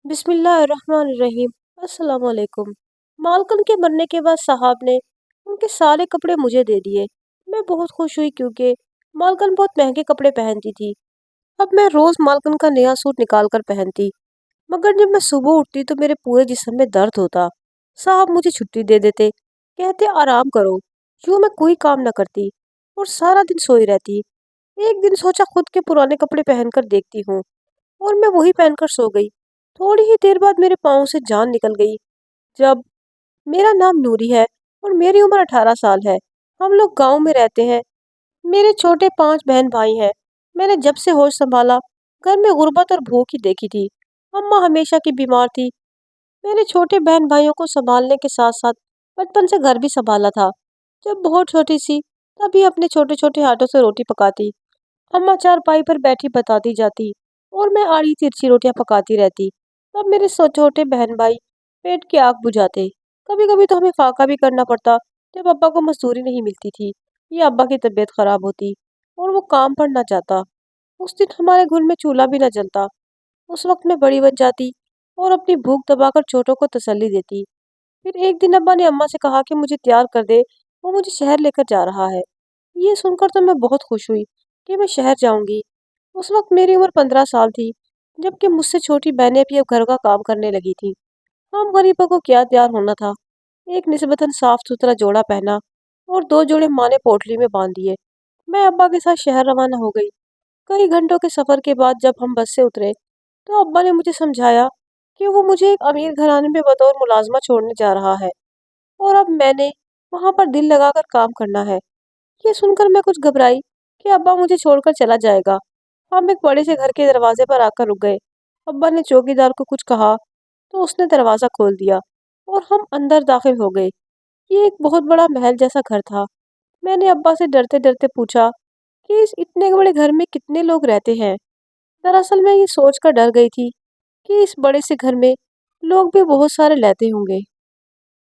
बिस्मिल्लाहिर्रहमानिर्रहीम। अस्सलाम वालेकुम। मालकन के मरने के बाद साहब ने उनके सारे कपड़े मुझे दे दिए। मैं बहुत खुश हुई क्योंकि मालकन बहुत महंगे कपड़े पहनती थी। अब मैं रोज मालकन का नया सूट निकाल कर पहनती, मगर जब मैं सुबह उठती तो मेरे पूरे जिस्म में दर्द होता। साहब मुझे छुट्टी दे देते, कहते आराम करो। यूं मैं कोई काम न करती और सारा दिन सोई रहती। एक दिन सोचा खुद के पुराने कपड़े पहनकर देखती हूँ, और मैं वही पहनकर सो गई। थोड़ी ही देर बाद मेरे पाँव से जान निकल गई। जब मेरा नाम नूरी है और मेरी उम्र 18 साल है। हम लोग गांव में रहते हैं। मेरे छोटे 5 बहन भाई हैं। मैंने जब से होश संभाला घर में गुर्बत और भूख ही देखी थी। अम्मा हमेशा की बीमार थी। मेरे छोटे बहन भाइयों को संभालने के साथ साथ बचपन से घर भी संभाला था। जब बहुत छोटी सी तभी अपने छोटे छोटे हाथों से रोटी पकाती। अम्मा चारपाई पर बैठी बताती जाती और मैं आड़ी तिरछी रोटियां पकाती रहती। अब मेरे छोटे बहन भाई पेट की आग बुझाते। कभी कभी तो हमें फाका भी करना पड़ता जब अब्बा को मजदूरी नहीं मिलती थी या अब्बा की तबीयत खराब होती और वो काम पर ना जाता। उस दिन हमारे घर में चूल्हा भी ना जलता। उस वक्त मैं बड़ी बन जाती और अपनी भूख दबाकर छोटों को तसल्ली देती। फिर एक दिन अब्बा ने अम्मा से कहा कि मुझे तैयार कर दे, वो मुझे शहर लेकर जा रहा है। ये सुनकर तो मैं बहुत खुश हुई कि मैं शहर जाऊंगी। उस वक्त मेरी उम्र 15 साल थी, जबकि मुझसे छोटी बहनें भी अब घर का काम करने लगी थी। हम गरीबों को क्या तैयार होना था। एक निस्बतन साफ सुथरा जोड़ा पहना और 2 जोड़े माँ ने पोटली में बांध दिए। मैं अब्बा के साथ शहर रवाना हो गई। कई घंटों के सफर के बाद जब हम बस से उतरे तो अब्बा ने मुझे समझाया कि वो मुझे एक अमीर घराने में बतौर मुलाजमा छोड़ने जा रहा है और अब मैंने वहां पर दिल लगाकर काम करना है। ये सुनकर मैं कुछ घबराई कि अब्बा मुझे छोड़कर चला जाएगा। हम एक बड़े से घर के दरवाजे पर आकर रुक गए। अब्बा ने चौकीदार को कुछ कहा तो उसने दरवाजा खोल दिया और हम अंदर दाखिल हो गए। ये एक बहुत बड़ा महल जैसा घर था। मैंने अब्बा से डरते डरते पूछा कि इस इतने बड़े घर में कितने लोग रहते हैं। दरअसल मैं ये सोच कर डर गई थी कि इस बड़े से घर में लोग भी बहुत सारे रहते होंगे।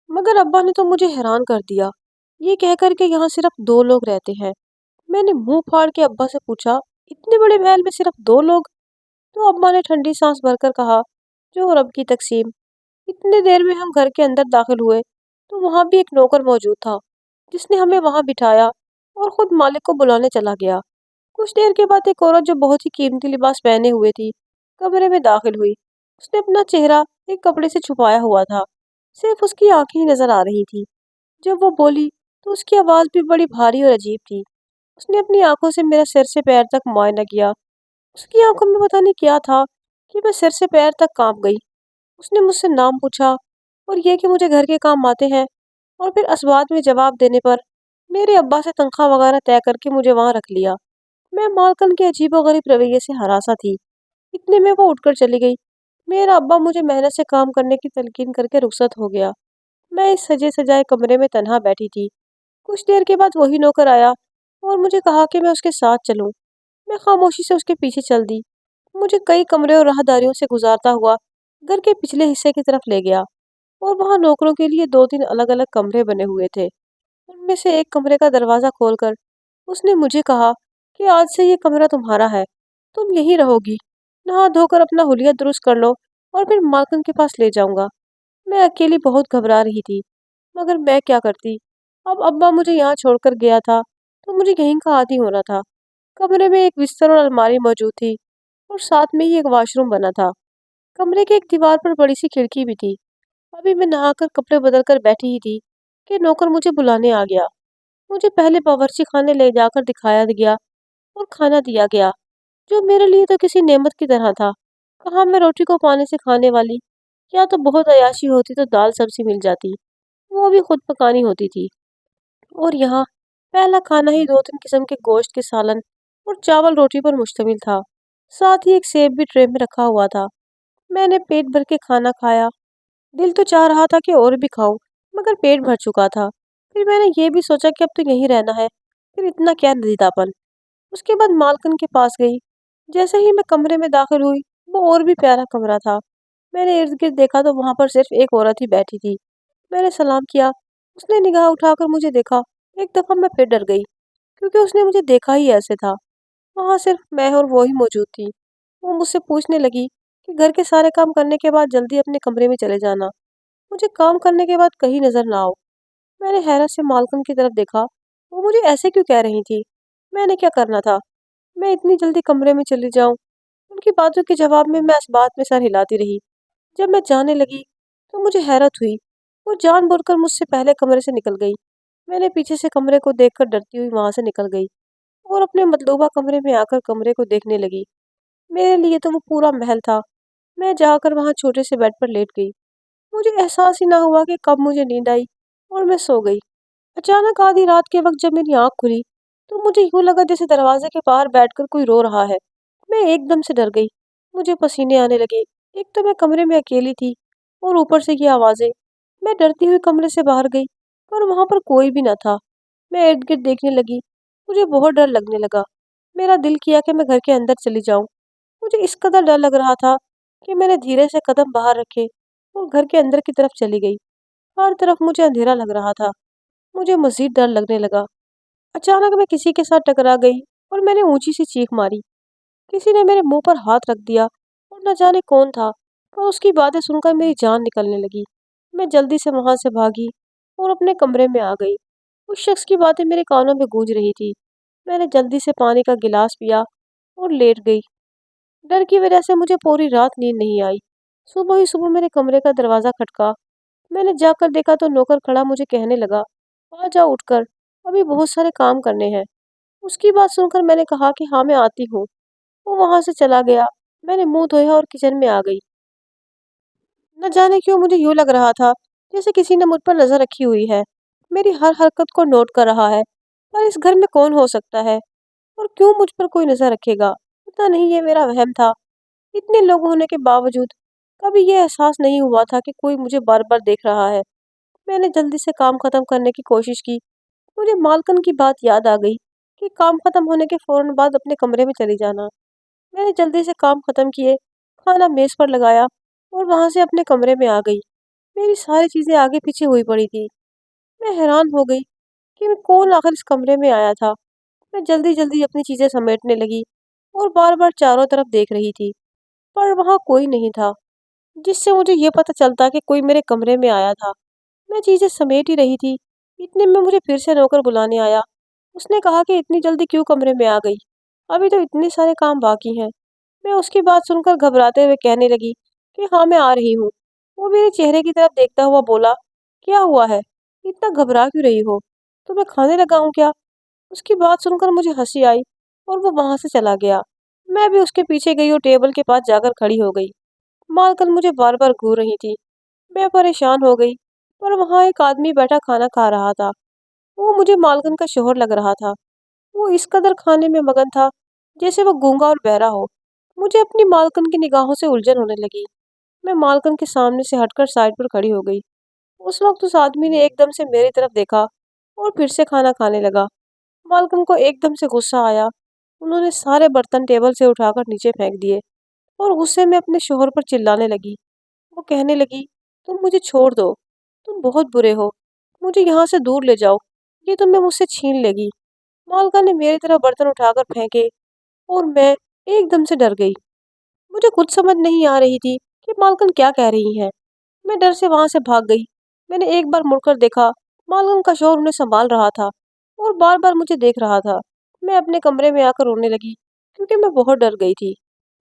मगर अब्बा ने तो मुझे हैरान कर दिया, ये कहकर के यहाँ सिर्फ 2 लोग रहते हैं। मैंने मुंह फाड़ के अब्बा से पूछा, इतने बड़े महल में सिर्फ 2 लोग? तो अब्बा ने ठंडी सांस भरकर कहा, जो रब की तकसीम। इतनी देर में हम घर के अंदर दाखिल हुए तो वहां भी एक नौकर मौजूद था, जिसने हमें वहां बिठाया और खुद मालिक को बुलाने चला गया। कुछ देर के बाद एक औरत जो बहुत ही कीमती लिबास पहने हुए थी कमरे में दाखिल हुई। उसने अपना चेहरा एक कपड़े से छुपाया हुआ था, सिर्फ उसकी आंखें ही नजर आ रही थी। जब वो बोली तो उसकी आवाज भी बड़ी भारी और अजीब थी। उसने अपनी आंखों से मेरा सिर से पैर तक मुआयना किया। उसकी आंखों में पता नहीं क्या था कि मैं सिर से पैर तक कांप गई। उसने मुझसे नाम पूछा और ये कि मुझे घर के काम आते हैं, और फिर असवाद में जवाब देने पर मेरे अब्बा से तनख्वाह वगैरह तय करके मुझे वहां रख लिया। मैं मालकन के अजीबोगरीब रवैये से हरासा थी। इतने में वो उठकर चली गई। मेरा अब्बा मुझे मेहनत से काम करने की तलकीन करके रुखसत हो गया। मैं इस सजे सजाए कमरे में तन्हा बैठी थी। कुछ देर के बाद वही नौकर आया और मुझे कहा कि मैं उसके साथ चलूं। मैं खामोशी से उसके पीछे चल दी। मुझे कई कमरे और राहदारियों से गुजारता हुआ घर के पिछले हिस्से की तरफ ले गया, और वहां नौकरों के लिए 2-3 अलग अलग कमरे बने हुए थे। उनमें से एक कमरे का दरवाजा खोलकर उसने मुझे कहा कि आज से ये कमरा तुम्हारा है, तुम यहीं रहोगी। नहा धोकर अपना हुलिया दुरुस्त कर लो और फिर मालकिन के पास ले जाऊंगा। मैं अकेली बहुत घबरा रही थी, मगर मैं क्या करती। अब अब्बा मुझे यहाँ छोड़कर गया था तो मुझे यहीं का आदी होना था। कमरे में एक बिस्तर और अलमारी मौजूद थी और साथ में ही एक वॉशरूम बना था। कमरे की एक दीवार पर बड़ी सी खिड़की भी थी। अभी मैं नहाकर कपड़े बदल कर बैठी ही थी कि नौकर मुझे बुलाने आ गया। मुझे पहले बावर्ची खाने ले जाकर दिखाया गया और खाना दिया गया, जो मेरे लिए तो किसी नेमत की तरह था। कहाँ मैं रोटी को पानी से खाने वाली, या तो बहुत अयाशी होती तो दाल सब्जी मिल जाती, वो भी खुद पकानी होती थी। और यहाँ पहला खाना ही 2-3 किस्म के गोश्त के सालन और चावल रोटी पर मुश्तमिल था। साथ ही एक सेब भी ट्रे में रखा हुआ था। मैंने पेट भर के खाना खाया। दिल तो चाह रहा था कि और भी खाऊं, मगर पेट भर चुका था। फिर मैंने ये भी सोचा कि अब तो यहीं रहना है, फिर इतना क्या नदीदापन। उसके बाद मालकिन के पास गई। जैसे ही मैं कमरे में दाखिल हुई, वो और भी प्यारा कमरा था। मैंने इर्द गिर्द देखा तो वहां पर सिर्फ एक औरत ही बैठी थी। मैंने सलाम किया। उसने निगाह उठाकर मुझे देखा। एक दफा मैं फिर डर गई, क्योंकि उसने मुझे देखा ही ऐसे था। वहां सिर्फ मैं और वो ही मौजूद थी। वो मुझसे पूछने लगी, कि घर के सारे काम करने के बाद जल्दी अपने कमरे में चले जाना, मुझे काम करने के बाद कहीं नजर ना आओ। मैंने हैरत से मालकन की तरफ देखा। वो मुझे ऐसे क्यों कह रही थी? मैंने क्या करना था? मैं इतनी जल्दी कमरे में चली जाऊं? उनकी बातों के जवाब में मैं इस बात में सर हिलाती रही। जब मैं जाने लगी तो मुझे हैरत हुई। वो जानबूझकर मुझसे पहले कमरे से निकल गई। मैंने पीछे से कमरे को देखकर डरती हुई वहां से निकल गई और अपने मतलूबा कमरे में आकर कमरे को देखने लगी। मेरे लिए तो वो पूरा महल था। मैं जाकर वहां छोटे से बेड पर लेट गई। मुझे एहसास ही ना हुआ कि कब मुझे नींद आई और मैं सो गई। अचानक आधी रात के वक्त जब मेरी आंख खुली तो मुझे यूं लगा जैसे दरवाजे के बाहर बैठकर कोई रो रहा है। मैं एकदम से डर गई। मुझे पसीने आने लगे। एक तो मैं कमरे में अकेली थी और ऊपर से ये आवाजें। मैं डरती हुई कमरे से बाहर गई पर वहां पर कोई भी न था। मैं इर्द गिर्द देखने लगी। मुझे बहुत डर लगने लगा। मेरा दिल किया कि मैं घर के अंदर चली जाऊं। मुझे इस कदर डर लग रहा था कि मैंने धीरे से कदम बाहर रखे और घर के अंदर की तरफ चली गई। हर तरफ मुझे अंधेरा लग रहा था। मुझे मजीद डर लगने लगा। अचानक मैं किसी के साथ टकरा गई और मैंने ऊंची सी चीख मारी। किसी ने मेरे मुंह पर हाथ रख दिया और न जाने कौन था, पर उसकी बातें सुनकर मेरी जान निकलने लगी। मैं जल्दी से वहां से भागी और अपने कमरे में आ गई। उस शख्स की बातें मेरे कानों में गूंज रही थी। मैंने जल्दी से पानी का गिलास पिया और लेट गई। डर की वजह से मुझे पूरी रात नींद नहीं आई। सुबह ही सुबह मेरे कमरे का दरवाजा खटका। मैंने जाकर देखा तो नौकर खड़ा मुझे कहने लगा, आ जाओ उठकर, अभी बहुत सारे काम करने हैं। उसकी बात सुनकर मैंने कहा कि हाँ मैं आती हूँ। वो वहां से चला गया। मैंने मुंह धोया और किचन में आ गई। न जाने क्यों मुझे यूं लग रहा था जैसे किसी ने मुझ पर नजर रखी हुई है। मेरी हर हरकत को नोट कर रहा है। पर इस घर में कौन हो सकता है और क्यों मुझ पर कोई नजर रखेगा? पता नहीं, ये मेरा वहम था। इतने लोग होने के बावजूद कभी ये एहसास नहीं हुआ था कि कोई मुझे बार बार देख रहा है। मैंने जल्दी से काम खत्म करने की कोशिश की। मुझे मालकन की बात याद आ गई कि काम खत्म होने के फौरन बाद अपने कमरे में चली जाना। मैंने जल्दी से काम खत्म किए, खाना मेज पर लगाया और वहां से अपने कमरे में आ गई। मेरी सारी चीजें आगे पीछे हुई पड़ी थी। मैं हैरान हो गई कि मैं कौन आखिर इस कमरे में आया था। मैं जल्दी जल्दी अपनी चीजें समेटने लगी और बार बार चारों तरफ देख रही थी, पर वहां कोई नहीं था जिससे मुझे ये पता चलता कि कोई मेरे कमरे में आया था। मैं चीजें समेट ही रही थी, इतने में मुझे फिर से नौकर बुलाने आया। उसने कहा कि इतनी जल्दी क्यों कमरे में आ गई, अभी तो इतने सारे काम बाकी हैं। मैं उसकी बात सुनकर घबराते हुए कहने लगी कि हाँ मैं आ रही हूँ। वो मेरे चेहरे की तरफ देखता हुआ बोला, क्या हुआ है, इतना घबरा क्यों रही हो, तुम्हें खाने लगा हूँ क्या? उसकी बात सुनकर मुझे हंसी आई और वो वहां से चला गया। मैं भी उसके पीछे गई और टेबल के पास जाकर खड़ी हो गई। मालकिन मुझे बार बार घूर रही थी। मैं परेशान हो गई, पर वहां एक आदमी बैठा खाना खा रहा था। वो मुझे मालकिन का शोहर लग रहा था। वो इस कदर खाने में मगन था जैसे वो गूंगा और बहरा हो। मुझे अपनी मालकिन की निगाहों से उलझन होने लगी। मैं मालकिन के सामने से हटकर साइड पर खड़ी हो गई। उस वक्त उस आदमी ने एकदम से मेरी तरफ देखा और फिर से खाना खाने लगा। मालकिन को एकदम से गुस्सा आया। उन्होंने सारे बर्तन टेबल से उठाकर नीचे फेंक दिए और गुस्से में अपने शोहर पर चिल्लाने लगी। वो कहने लगी, तुम मुझे छोड़ दो, तुम बहुत बुरे हो, मुझे यहाँ से दूर ले जाओ, ये तुम्हें मुझसे छीन लेगी। मालका ने मेरी तरफ बर्तन उठाकर फेंके और मैं एकदम से डर गई। मुझे कुछ समझ नहीं आ रही थी कि मालकन क्या कह रही है। मैं डर से वहां से भाग गई। मैंने एक बार मुड़कर देखा। मालकन का शोर उन्हें संभाल रहा था और बार बार मुझे देख रहा था। मैं अपने कमरे में आकर रोने लगी क्योंकि मैं बहुत डर गई थी।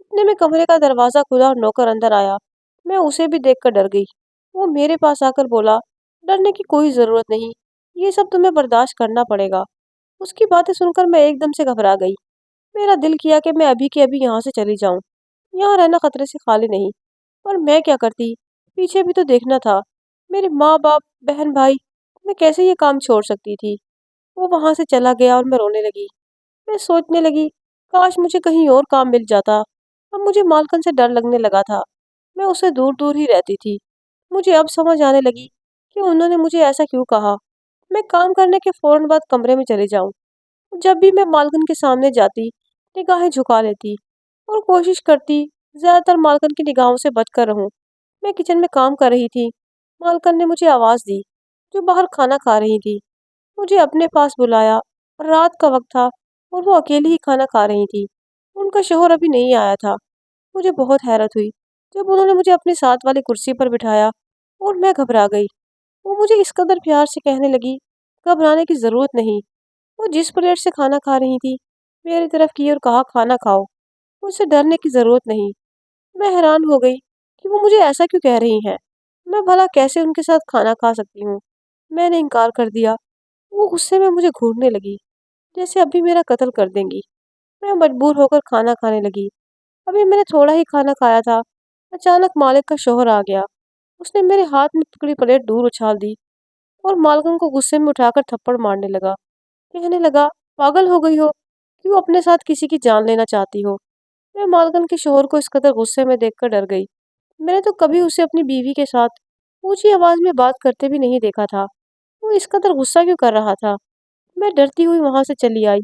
इतने में कमरे का दरवाजा खुला और नौकर अंदर आया। मैं उसे भी देखकर डर गई। वो मेरे पास आकर बोला, डरने की कोई जरूरत नहीं, ये सब तुम्हें बर्दाश्त करना पड़ेगा। उसकी बातें सुनकर मैं एकदम से घबरा गई। मेरा दिल किया कि मैं अभी के अभी यहाँ से चली जाऊं। यहाँ रहना खतरे से खाली नहीं। पर मैं क्या करती, पीछे भी तो देखना था। मेरे माँ बाप, बहन भाई, मैं कैसे ये काम छोड़ सकती थी? वो वहां से चला गया और मैं रोने लगी। मैं सोचने लगी, काश मुझे कहीं और काम मिल जाता। अब मुझे मालकन से डर लगने लगा था। मैं उससे दूर दूर ही रहती थी। मुझे अब समझ आने लगी कि उन्होंने मुझे ऐसा क्यों कहा। मैं काम करने के फौरन बाद कमरे में चली जाऊं। जब भी मैं मालकिन के सामने जाती, निगाहें झुका लेती और कोशिश करती ज्यादातर मालकिन की निगाहों से बचकर रहूं। मैं किचन में काम कर रही थी। मालकिन ने मुझे आवाज दी, जो बाहर खाना खा रही थी। मुझे अपने पास बुलाया। रात का वक्त था और वो अकेली ही खाना खा रही थी। उनका शोहर अभी नहीं आया था। मुझे बहुत हैरत हुई। जब उन्होंने मुझे अपनी साथ वाली कुर्सी पर बिठाया और मैं घबरा गई। वो मुझे इस कदर प्यार से कहने लगी, घबराने की ज़रूरत नहीं। वो जिस प्लेट से खाना खा रही थी, मेरी तरफ की और कहा, खाना खाओ, मुझसे डरने की ज़रूरत नहीं। मैं हैरान हो गई कि वो मुझे ऐसा क्यों कह रही हैं। मैं भला कैसे उनके साथ खाना खा सकती हूँ। मैंने इनकार कर दिया। वो गुस्से में मुझे घूरने लगी, जैसे अभी मेरा कत्ल कर देंगी। मैं मजबूर होकर खाना खाने लगी। अभी मैंने थोड़ा ही खाना खाया था, अचानक मालिक का शौहर आ गया। उसने मेरे हाथ में पकड़ी प्लेट दूर उछाल दी और मालकिन को गुस्से में उठाकर थप्पड़ मारने लगा। कहने लगा, पागल हो गई हो, क्यों अपने साथ किसी की जान लेना चाहती हो। मैं मालकिन के शौहर को इस कदर गुस्से में देखकर डर गई। मैंने तो कभी उसे अपनी बीवी के साथ ऊंची आवाज में बात करते भी नहीं देखा था। वो इस कदर गुस्सा क्यों कर रहा था। मैं डरती हुई वहां से चली आई।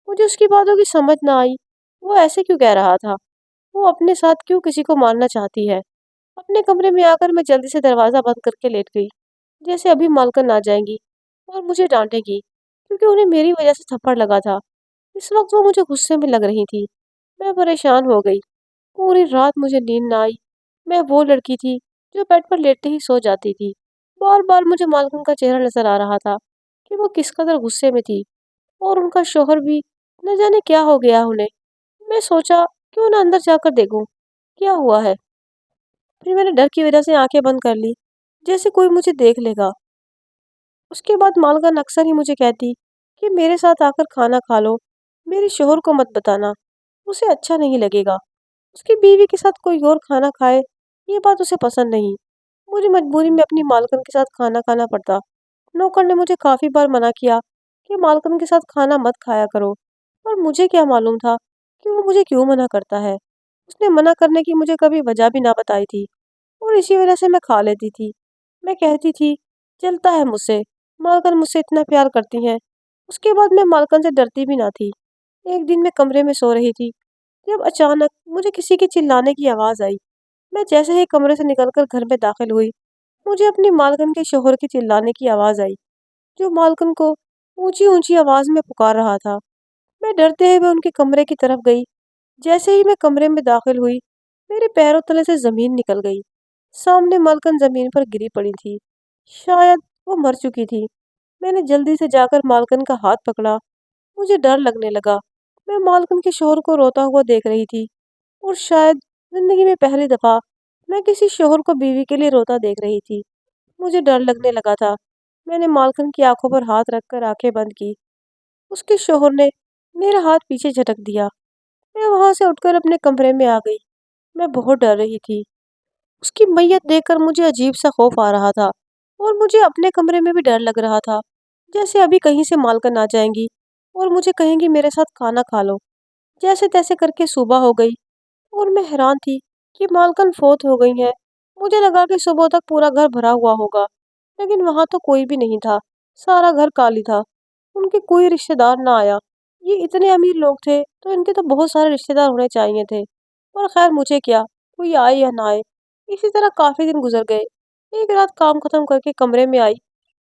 मुझे उसकी बातों की समझ ना आई। वो ऐसे क्यों कह रहा था। वो अपने साथ क्यों किसी को मारना चाहती है। अपने कमरे में आकर मैं जल्दी से दरवाजा बंद करके लेट गई, जैसे अभी मालकिन आ जाएंगी और मुझे डांटेगी, क्योंकि उन्हें मेरी वजह से थप्पड़ लगा था। इस वक्त वो मुझे गुस्से में लग रही थी। मैं परेशान हो गई। पूरी रात मुझे नींद ना आई। मैं वो लड़की थी जो बेड पर लेटते ही सो जाती थी। बार बार मुझे मालकिन का चेहरा नजर आ रहा था कि वो किस कदर गुस्से में थी, और उनका शौहर भी, न जाने क्या हो गया उन्हें। मैं सोचा, क्यों ना अंदर जाकर देखूं क्या हुआ है। फिर मैंने डर की वजह से आंखें बंद कर ली, जैसे कोई मुझे देख लेगा। उसके बाद मालकिन अक्सर ही मुझे कहती कि मेरे साथ आकर खाना खा लो, मेरे शौहर को मत बताना, उसे अच्छा नहीं लगेगा। उसकी बीवी के साथ कोई और खाना खाए, ये बात उसे पसंद नहीं। मुझे मजबूरी में अपनी मालकिन के साथ खाना खाना पड़ता। नौकर ने मुझे काफी बार मना किया कि मालकिन के साथ खाना मत खाया करो, पर मुझे क्या मालूम था कि वो मुझे क्यों मना करता है। उसने मना करने की मुझे कभी वजह भी ना बताई थी, और इसी वजह से मैं खा लेती थी। मैं कहती थी, चलता है मुझसे, मालकिन मुझसे इतना प्यार करती हैं। उसके बाद मैं मालकिन से डरती भी ना थी। एक दिन मैं कमरे में सो रही थी, जब अचानक मुझे किसी के चिल्लाने की आवाज़ आई। मैं जैसे ही कमरे से निकलकर घर में दाखिल हुई, मुझे अपनी मालकिन के शौहर की चिल्लाने की आवाज़ आई, जो मालकिन को ऊंची ऊंची आवाज़ में पुकार रहा था। मैं डरते हुए उनके कमरे की तरफ गई। जैसे ही मैं कमरे में दाखिल हुई, मेरे पैरों तले से ज़मीन निकल गई। सामने मालकिन ज़मीन पर गिरी पड़ी थी। शायद वो मर चुकी थी। मैंने जल्दी से जाकर मालकिन का हाथ पकड़ा। मुझे डर लगने लगा। मैं मालकिन के शौहर को रोता हुआ देख रही थी, और शायद जिंदगी में पहली दफा मैं किसी शौहर को बीवी के लिए रोता देख रही थी। मुझे डर लगने लगा था। मैंने मालकिन की आंखों पर हाथ रखकर आंखें बंद की। उसके शौहर ने मेरा हाथ पीछे झटक दिया। मैं वहां से उठकर अपने कमरे में आ गई। मैं बहुत डर रही थी। उसकी मैयत देखकर मुझे अजीब सा खौफ आ रहा था, और मुझे अपने कमरे में भी डर लग रहा था, जैसे अभी कहीं से मालकिन आ जाएंगी और मुझे कहेंगी मेरे साथ खाना खा लो। जैसे तैसे करके सुबह हो गई, और मैं हैरान थी कि मालकिन फोत हो गई हैं। मुझे लगा कि सुबह तक पूरा घर भरा हुआ होगा, लेकिन वहां तो कोई भी नहीं था। सारा घर खाली था। उनके कोई रिश्तेदार ना आया। ये इतने अमीर लोग थे तो इनके तो बहुत सारे रिश्तेदार होने चाहिए थे। पर खैर, मुझे क्या, कोई आए या ना आए। इसी तरह काफी दिन गुजर गए। एक रात काम खत्म करके कमरे में आई।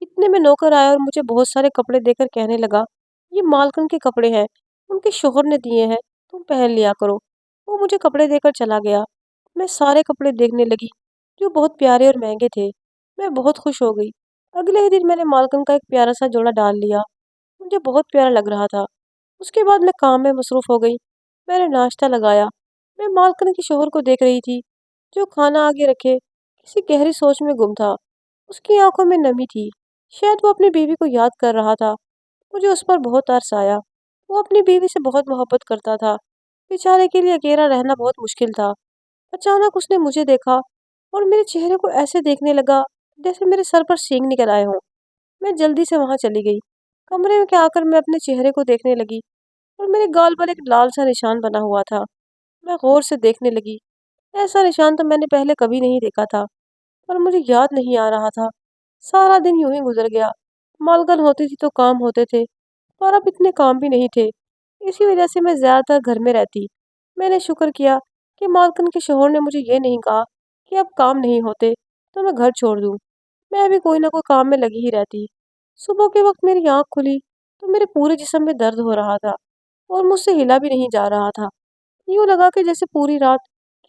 इतने में नौकर आया और मुझे बहुत सारे कपड़े देकर कहने लगा, ये मालकिन के कपड़े हैं, उनके शौहर ने दिए हैं, तुम पहन लिया करो। वो मुझे कपड़े देकर चला गया। मैं सारे कपड़े देखने लगी, जो बहुत प्यारे और महंगे थे। मैं बहुत खुश हो गई। अगले ही दिन मैंने मालकिन का एक प्यारा सा जोड़ा डाल लिया। मुझे बहुत प्यारा लग रहा था। उसके बाद मैं काम में मसरूफ हो गई। मैंने नाश्ता लगाया। मैं मालकिन के शौहर को देख रही थी, जो खाना आगे रखे किसी गहरी सोच में गुम था। उसकी आंखों में नमी थी। शायद वो अपनी बीवी को याद कर रहा था। मुझे उस पर बहुत तरस आया। वो अपनी बीवी से बहुत मोहब्बत करता था। बेचारे के लिए अकेला रहना बहुत मुश्किल था। अचानक उसने मुझे देखा और मेरे चेहरे को ऐसे देखने लगा जैसे मेरे सर पर सींग निकल आए हों। मैं जल्दी से वहां चली गई। कमरे में क्या आकर मैं अपने चेहरे को देखने लगी, और मेरे गाल पर एक लाल सा निशान बना हुआ था। मैं गौर से देखने लगी। ऐसा निशान तो मैंने पहले कभी नहीं देखा था, पर मुझे याद नहीं आ रहा था। सारा दिन यूं ही गुजर गया। मालकिन होती थी तो काम होते थे, पर अब इतने काम भी नहीं थे। इसी वजह से मैं ज्यादातर घर में रहती। मैंने शुक्र किया कि मालकिन के शौहर ने मुझे ये नहीं कहा कि अब काम नहीं होते तो मैं घर छोड़ दूं। मैं भी कोई ना कोई काम में लगी ही रहती। सुबह के वक्त मेरी आंख खुली तो मेरे पूरे जिस्म में दर्द हो रहा था, और मुझसे हिला भी नहीं जा रहा था। यूं लगा कि जैसे पूरी रात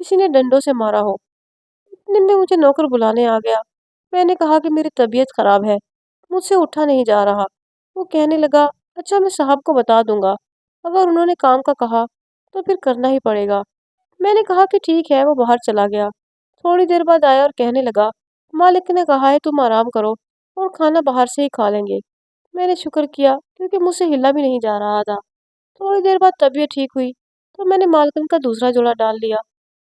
किसी ने डंडों से मारा हो। इतने में मुझे नौकर बुलाने आ गया। मैंने कहा कि मेरी तबीयत खराब है, मुझसे उठा नहीं जा रहा। वो कहने लगा, अच्छा मैं साहब को बता दूंगा, अगर उन्होंने काम का कहा तो फिर करना ही पड़ेगा। मैंने कहा कि ठीक है। वो बाहर चला गया। थोड़ी देर बाद आया और कहने लगा, मालिक ने कहा है तुम आराम करो और खाना बाहर से ही खा लेंगे। मैंने शुक्र किया क्योंकि मुझसे हिला भी नहीं जा रहा था। थोड़ी देर बाद तबीयत ठीक हुई तो मैंने मालकन का दूसरा जोड़ा डाल लिया।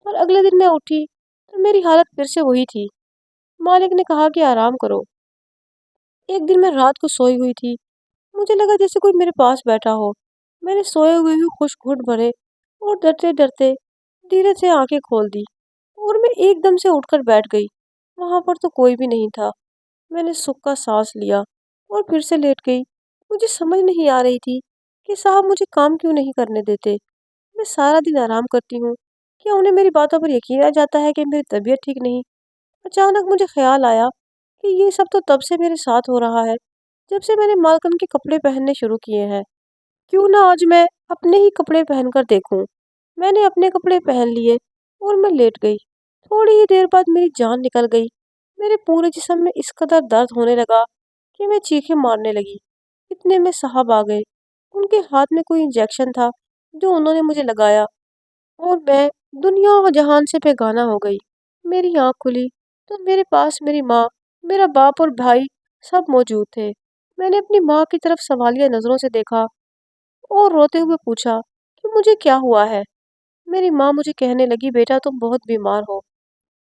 और अगले दिन मैं उठी तो मेरी हालत फिर से वही थी। मालिक ने कहा कि आराम करो। एक दिन मैं रात को सोई हुई थी। मुझे लगा जैसे कोई मेरे पास बैठा हो। मैंने सोए हुए ही कुछ घूंट भरे और डरते डरते धीरे से आंखें खोल दी और मैं एकदम से उठकर बैठ गई। वहां पर तो कोई भी नहीं था। मैंने सुख का सांस लिया और फिर से लेट गई। मुझे समझ नहीं आ रही थी कि साहब मुझे काम क्यों नहीं करने देते। मैं सारा दिन आराम करती हूँ। क्या उन्हें मेरी बातों पर यकीन आ जाता है कि मेरी तबीयत ठीक नहीं? अचानक मुझे ख्याल आया कि ये सब तो तब से मेरे साथ हो रहा है जब से मैंने मालकन के कपड़े पहनने शुरू किए हैं। क्यों ना आज मैं अपने ही कपड़े पहनकर देखूं। मैंने अपने कपड़े पहन लिए और मैं लेट गई। थोड़ी ही देर बाद मेरी जान निकल गई। मेरे पूरे जिस्म में इस कदर दर्द होने लगा कि मैं चीखें मारने लगी। इतने में साहब आ गए। उनके हाथ में कोई इंजेक्शन था जो उन्होंने मुझे लगाया और मैं दुनिया और जहान से बेगाना हो गई। मेरी आँख खुली तो मेरे पास मेरी माँ, मेरा बाप और भाई सब मौजूद थे। मैंने अपनी माँ की तरफ सवालिया नजरों से देखा और रोते हुए पूछा कि मुझे क्या हुआ है। मेरी माँ मुझे कहने लगी, बेटा तुम बहुत बीमार हो।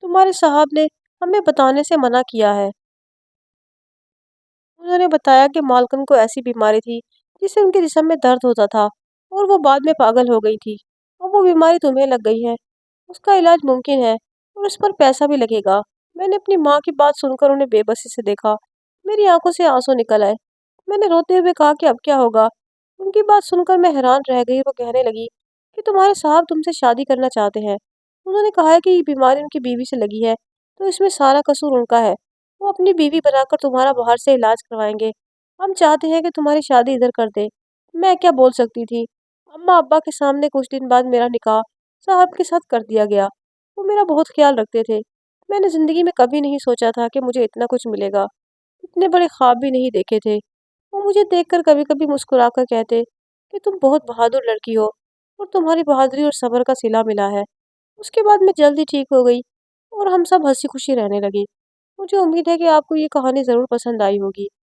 तुम्हारे साहब ने हमें बताने से मना किया है। उन्होंने बताया कि मालकन को ऐसी बीमारी थी जिससे उनके जिस्म में दर्द होता था और वो बाद में पागल हो गई थी। और वो बीमारी तुम्हें लग गई है। उसका इलाज मुमकिन है और उस पर पैसा भी लगेगा। मैंने अपनी माँ की बात सुनकर उन्हें बेबसी से देखा। मेरी आंखों से आंसू निकल आए। मैंने रोते हुए कहा कि अब क्या होगा। उनकी बात सुनकर मैं हैरान रह गई। वो कहने लगी कि तुम्हारे साहब तुमसे शादी करना चाहते हैं। उन्होंने कहा है कि ये बीमारी उनकी बीवी से लगी है तो इसमें सारा कसूर उनका है। वो अपनी बीवी बनाकर तुम्हारा बाहर से इलाज करवाएंगे। हम चाहते हैं कि तुम्हारी शादी इधर कर दे। मैं क्या बोल सकती थी। अम्मा अब्बा के सामने कुछ दिन बाद मेरा निकाह साहब के साथ कर दिया गया। वो मेरा बहुत ख्याल रखते थे। मैंने जिंदगी में कभी नहीं सोचा था कि मुझे इतना कुछ मिलेगा। इतने बड़े ख्वाब भी नहीं देखे थे। वो मुझे देखकर कभी कभी मुस्कुराकर कहते कि तुम बहुत बहादुर लड़की हो और तुम्हारी बहादुरी और सब्र का सिला मिला है। उसके बाद मैं जल्दी ठीक हो गई और हम सब हंसी खुशी रहने लगे। मुझे उम्मीद है कि आपको ये कहानी ज़रूर पसंद आई होगी।